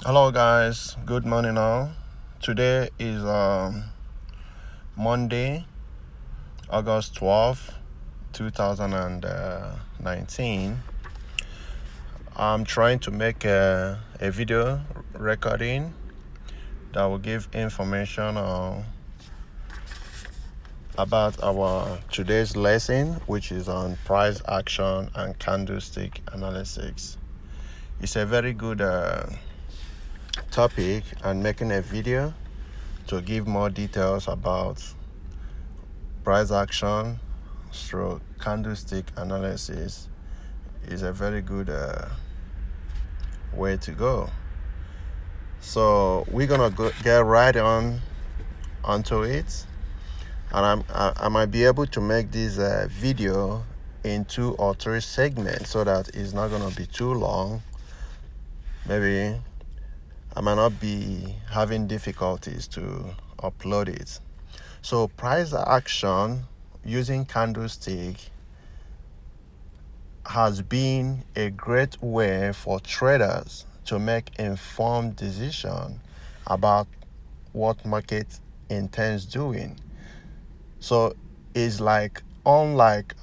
Hello guys, good morning all. Today is Monday, August 12th, 2019. I'm trying to make a video recording that will give information about our today's lesson, which is on price action and candlestick analysis. It's a very good topic, and making a video to give more details about price action through candlestick analysis is a very good way to go. So we're gonna get right onto it, and I might be able to make this video in 2 or 3 segments so that it's not gonna be too long. Maybe I might not be having difficulties to upload it. So price action using candlestick has been a great way for traders to make informed decisions about what market intends doing. So it's like, unlike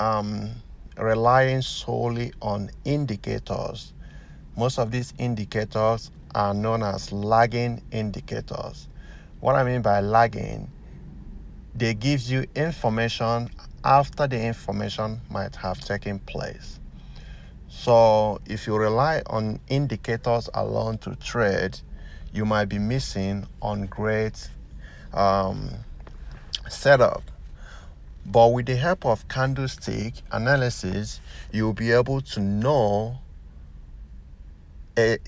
relying solely on indicators, most of these indicators are known as lagging indicators. What I mean by lagging, they give you information after the information might have taken place. So if you rely on indicators alone to trade, you might be missing on great setup. But with the help of candlestick analysis, you'll be able to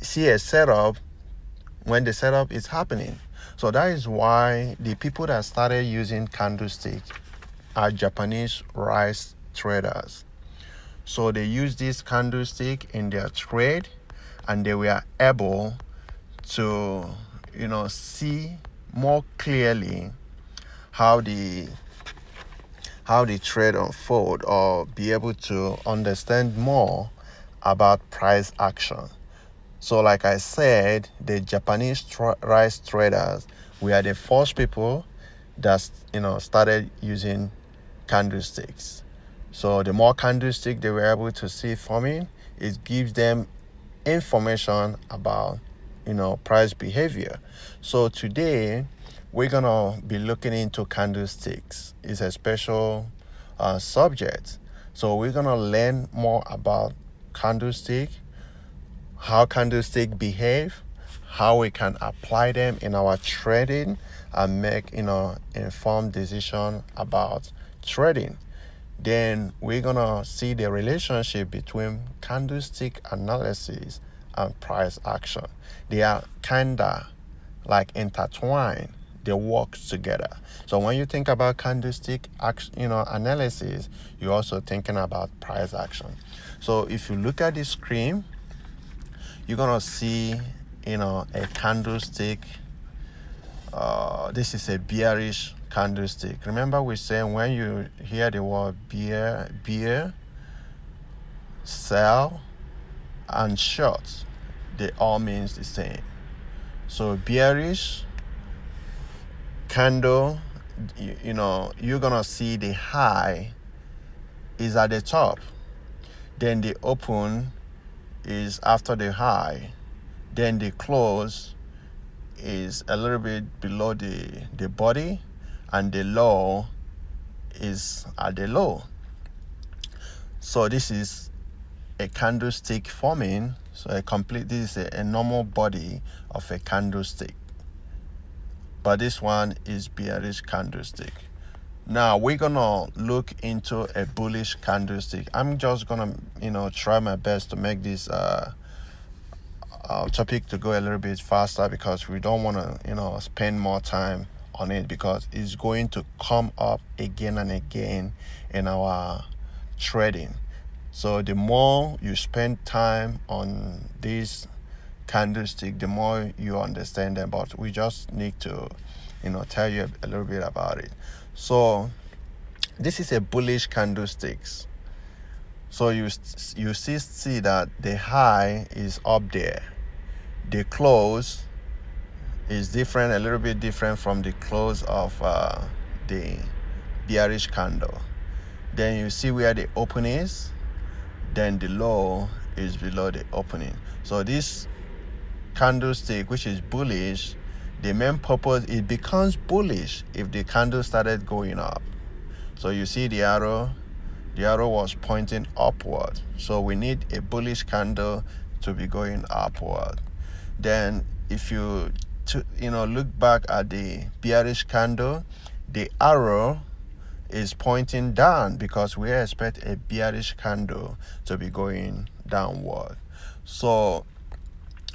see a setup when the setup is happening. So that is why the people that started using candlestick are Japanese rice traders. So they use this candlestick in their trade, and they were able to, see more clearly how the trade unfold, or be able to understand more about price action. So like I said, the Japanese rice traders were the first people that started using candlesticks. So the more candlestick they were able to see forming, it gives them information about price behavior. So today we're gonna be looking into candlesticks. It's a special subject. So we're gonna learn more about candlestick, how candlestick behave, how we can apply them in our trading and make informed decision about trading. Then we're gonna see the relationship between candlestick analysis and price action. They are kinda like intertwined. They work together. So when you think about candlestick analysis, you're also thinking about price action. So if you look at the screen, you're gonna see a candlestick. This is a bearish candlestick. Remember, we say when you hear the word bear, sell, and short, they all means the same. So bearish candle, you're gonna see the high is at the top, then the open is after the high, then the close is a little bit below the body, and the low is at the low. So this is a candlestick forming. So this is a normal body of a candlestick, but this one is bearish candlestick. Now we're gonna look into a bullish candlestick. I'm just gonna try my best to make this topic to go a little bit faster, because we don't want to spend more time on it, because it's going to come up again and again in our trading. So the more you spend time on this candlestick, the more you understand them. But we just need to tell you a little bit about it. So this is a bullish candlesticks. So you see that the high is up there, the close is different, a little bit different from the close of the bearish candle. Then you see where the open is, then the low is below the opening. So this candlestick, which is bullish, the main purpose, it becomes bullish if the candle started going up. So you see the arrow was pointing upward. So we need a bullish candle to be going upward. Then if you look back at the bearish candle, the arrow is pointing down because we expect a bearish candle to be going downward. So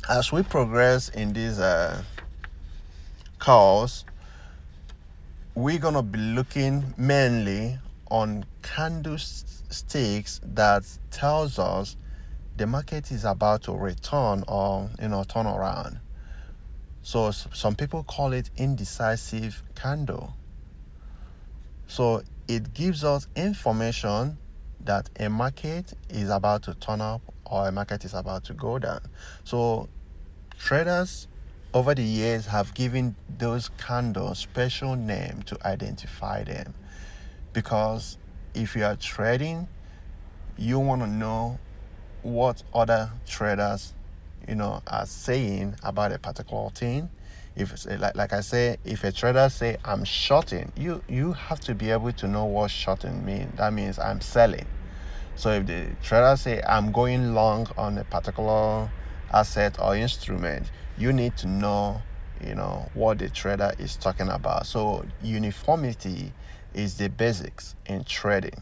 as we progress in this course, we're going to be looking mainly on candlesticks that tells us the market is about to return or turn around. So some people call it indecisive candle. So it gives us information that a market is about to turn up or a market is about to go down. So traders over the years have given those candles special name to identify them, because if you are trading, you want to know what other traders are saying about a particular thing. If it's like I say, if a trader say I'm shorting, you have to be able to know what shorting means. That means I'm selling. So if the trader say I'm going long on a particular asset or instrument, you need to know what the trader is talking about. So uniformity is the basics in trading.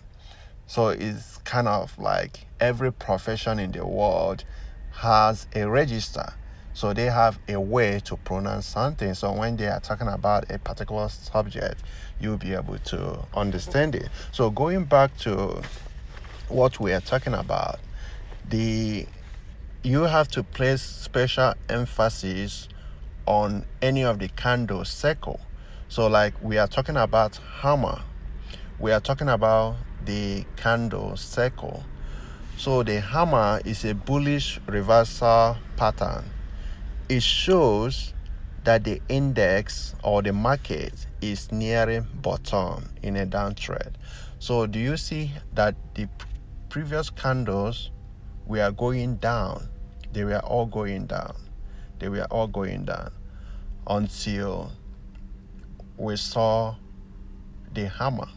So it's kind of like every profession in the world has a register. So they have a way to pronounce something. So when they are talking about a particular subject, you'll be able to understand it. So going back to what we are talking about, you have to place special emphasis on any of the candle circle. So like we are talking about hammer, we are talking about the candle circle. So the hammer is a bullish reversal pattern. It shows that the index or the market is nearing bottom in a downtrend. So do you see that the previous candles were going down? They were all going down. They were all going down until we saw the hammer.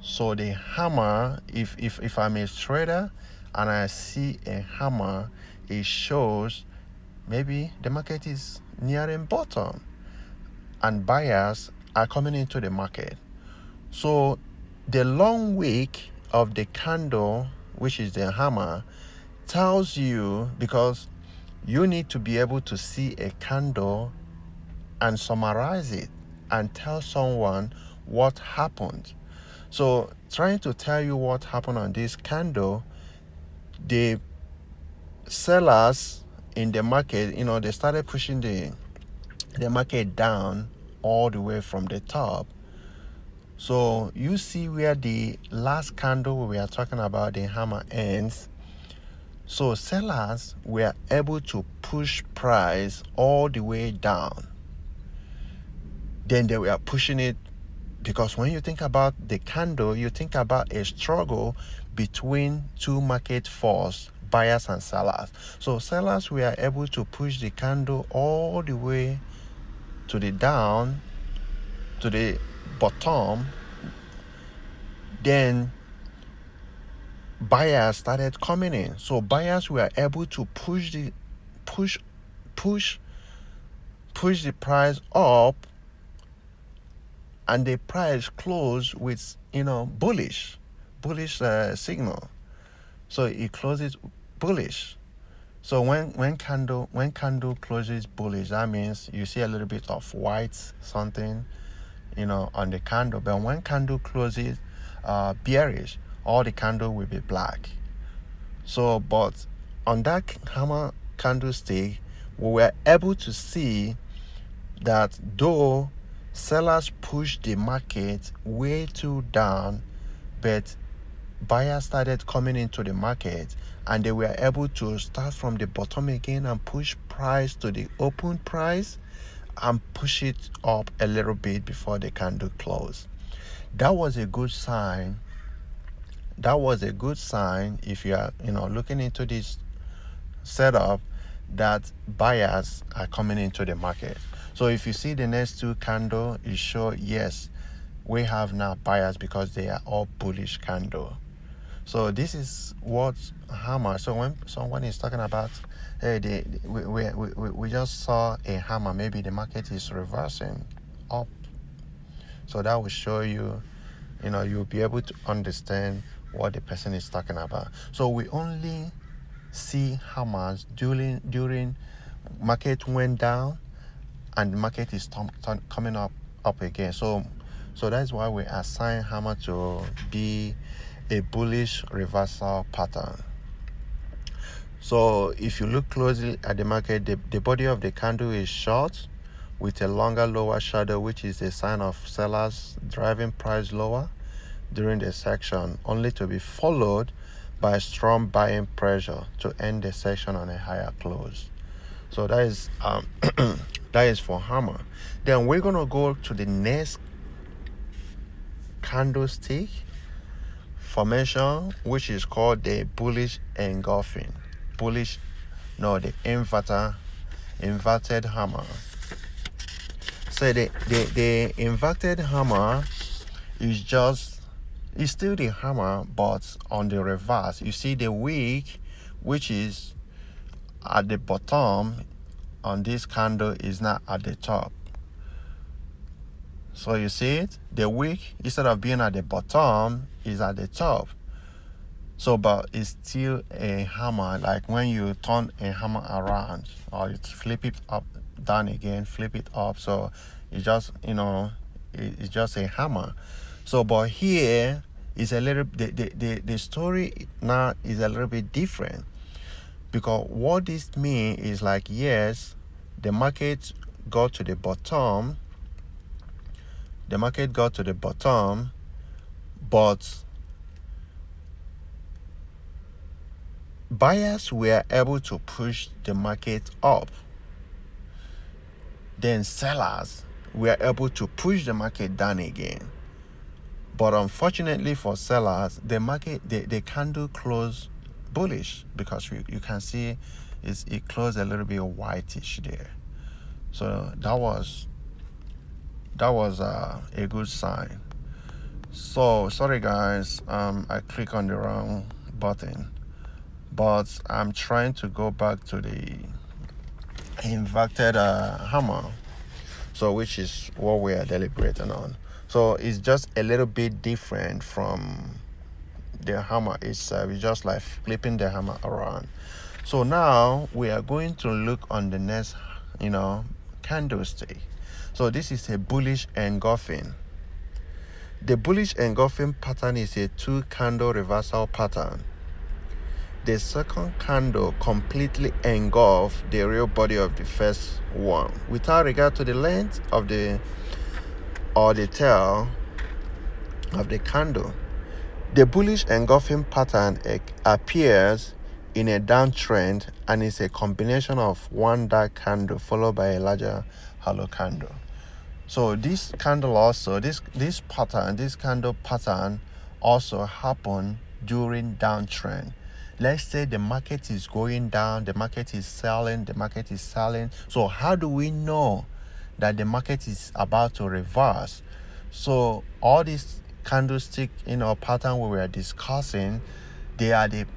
So the hammer, if I'm a trader and I see a hammer, it shows maybe the market is nearing bottom and buyers are coming into the market. So the long wick of the candle, which is the hammer, tells you, because you need to be able to see a candle and summarize it and tell someone what happened. So trying to tell you what happened on this candle, the sellers in the market, they started pushing the market down all the way from the top. So you see where the last candle we are talking about, the hammer, ends. So sellers were able to push price all the way down. Then they were pushing it, because when you think about the candle, you think about a struggle between two market forces, buyers and sellers. So sellers were able to push the candle all the way to the down, to the bottom. Then buyers started coming in. So buyers were able to push the price up, and the price closed with bullish signal. So it closes bullish. So when candle closes bullish, that means you see a little bit of white something on the candle. But when candle closes bearish, all the candle will be black. So but on that hammer candlestick, we were able to see that though sellers pushed the market way too down, but buyers started coming into the market and they were able to start from the bottom again and push price to the open price and push it up a little bit before the candle close. That was a good sign. That was a good sign if you are looking into this setup, that buyers are coming into the market. So if you see the next two candle, it show yes, we have now buyers because they are all bullish candle. So this is what hammer. So when someone is talking about, hey, we just saw a hammer, maybe the market is reversing up. So that will show you, you'll be able to understand what the person is talking about. So we only see hammers during market went down and the market is coming up again. So that's why we assign hammer to be a bullish reversal pattern. So if you look closely at the market, the body of the candle is short with a longer lower shadow, which is a sign of sellers driving price lower during the section, only to be followed by strong buying pressure to end the session on a higher close. So that is that is for hammer. Then we're gonna go to the next candlestick formation, which is called the bullish engulfing. The inverted hammer. So the inverted hammer is still the hammer, but on the reverse. You see the wick, which is at the bottom on this candle, is not at the top. So you see it, the wick, instead of being at the bottom, is at the top. So but it's still a hammer, like when you turn a hammer around or you flip it up down again, flip it up, so it's just it's just a hammer. So but here is a little, the story now is a little bit different, because what this means is like, yes, the market got to the bottom, but buyers were able to push the market up. Then sellers were able to push the market down again. But unfortunately for sellers, the candle closed bullish, because you can see it closed a little bit whitish there. So that was a good sign. So sorry guys, I clicked on the wrong button, but I'm trying to go back to the inverted hammer, so which is what we are deliberating on. So it's just a little bit different from the hammer itself. It's just like flipping the hammer around. So now we are going to look on the next candlestick. So this is a bullish engulfing. The bullish engulfing pattern is a 2-candle reversal pattern. The second candle completely engulfed the real body of the first one without regard to the length of the tail of the candle. The bullish engulfing pattern appears in a downtrend and is a combination of one dark candle followed by a larger hollow candle. So this candle also, this candle pattern also happened during downtrend. Let's say the market is going down, the market is selling. So how do we know that the market is about to reverse? So all these candlestick pattern we were discussing, they are the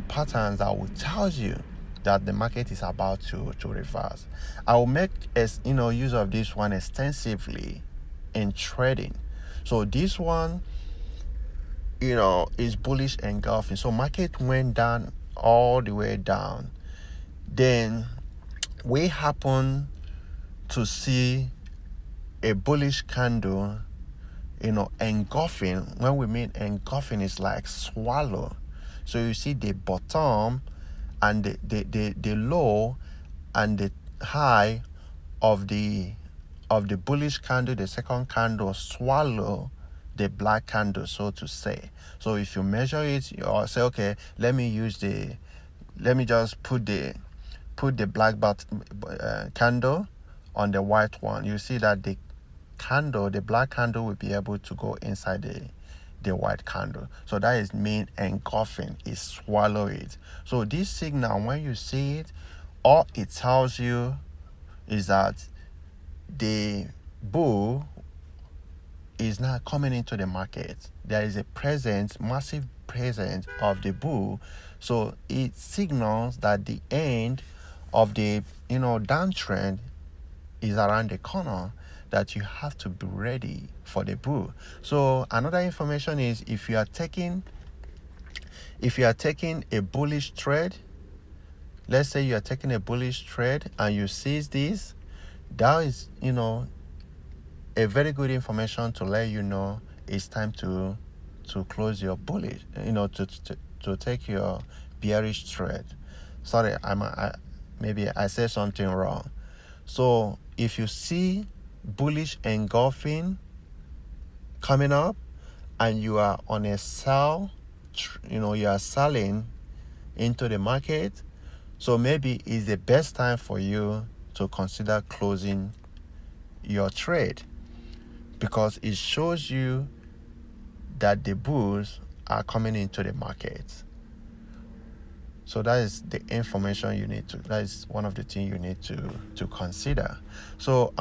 patterns that will tell you that the market is about to reverse. I will make use of this one extensively in trading. So this one is bullish engulfing. So market went down all the way down, then we happen to see a bullish candle engulfing. When we mean engulfing, it's like swallow. So you see the bottom and the low and the high of the bullish candle, the second candle swallow the black candle, so to say. So if you measure it, or say, okay, let me use the let me just put the black candle on the white one. You see that the black candle will be able to go inside the white candle. So that is mean engulfing, is swallow it. So this signal, when you see it, all it tells you is that the bull is now coming into the market. There is a massive presence of the bull. So it signals that the end of the downtrend is around the corner, that you have to be ready for the bull. So another information is, if you are taking a bullish trade, let's say you are taking a bullish trade and you seize this, that is a very good information to let you know it's time to close your bullish, to take your bearish trade. Sorry, maybe I said something wrong. So if you see bullish engulfing coming up and you are on a sell, you are selling into the market, so maybe it's the best time for you to consider closing your trade, because it shows you that the bulls are coming into the market. So that is the information that is one of the things you need to consider. So